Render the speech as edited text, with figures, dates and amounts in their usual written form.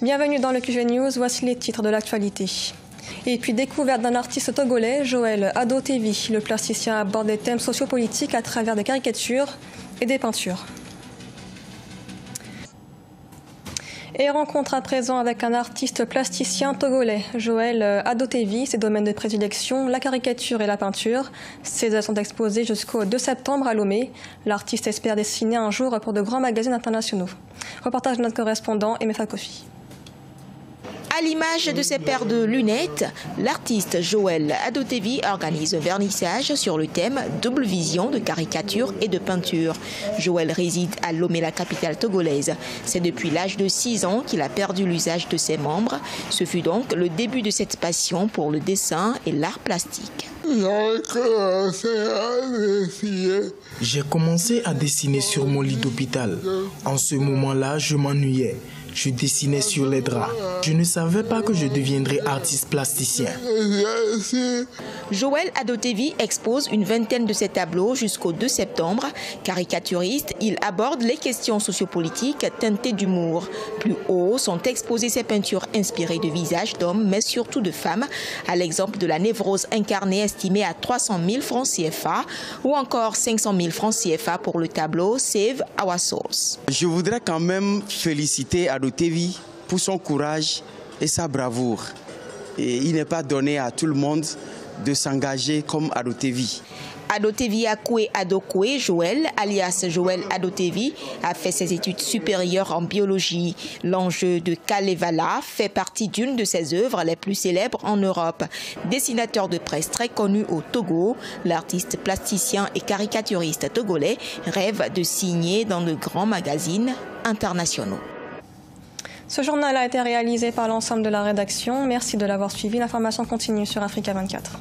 Bienvenue dans le QG News, voici les titres de l'actualité. Et puis découverte d'un artiste togolais, Joël Adotevi. Le plasticien aborde des thèmes sociopolitiques à travers des caricatures et des peintures. Et rencontre à présent avec un artiste plasticien togolais, Joël Adotevi. Ses domaines de prédilection, la caricature et la peinture. Ses œuvres sont exposées jusqu'au 2 septembre à Lomé. L'artiste espère dessiner un jour pour de grands magazines internationaux. Reportage de notre correspondant Emefa Kofi. À l'image de ses paires de lunettes, l'artiste Joël Adotevi organise un vernissage sur le thème double vision de caricature et de peinture. Joël réside à Lomé, la capitale togolaise. C'est depuis l'âge de 6 ans qu'il a perdu l'usage de ses membres. Ce fut donc le début de cette passion pour le dessin et l'art plastique. J'ai commencé à dessiner sur mon lit d'hôpital. En ce moment-là, je m'ennuyais. Je dessinais sur les draps. Je ne savais pas que je deviendrais artiste plasticien. Joël Adotevi expose une vingtaine de ses tableaux jusqu'au 2 septembre. Caricaturiste, il aborde les questions sociopolitiques teintées d'humour. Plus haut sont exposées ses peintures inspirées de visages d'hommes, mais surtout de femmes, à l'exemple de la névrose incarnée estimée à 300 000 francs CFA ou encore 500 000 francs CFA pour le tableau Save Our Souls. Je voudrais quand même féliciter Adotevi pour son courage et sa bravoure. Et il n'est pas donné à tout le monde de s'engager comme Adotevi. Adotevi Akwe Adokwe, Joël, alias Joël Adotevi, a fait ses études supérieures en biologie. L'enjeu de Kalevala fait partie d'une de ses œuvres les plus célèbres en Europe. Dessinateur de presse très connu au Togo, l'artiste plasticien et caricaturiste togolais rêve de signer dans de grands magazines internationaux. Ce journal a été réalisé par l'ensemble de la rédaction. Merci de l'avoir suivi. L'information continue sur Africa 24.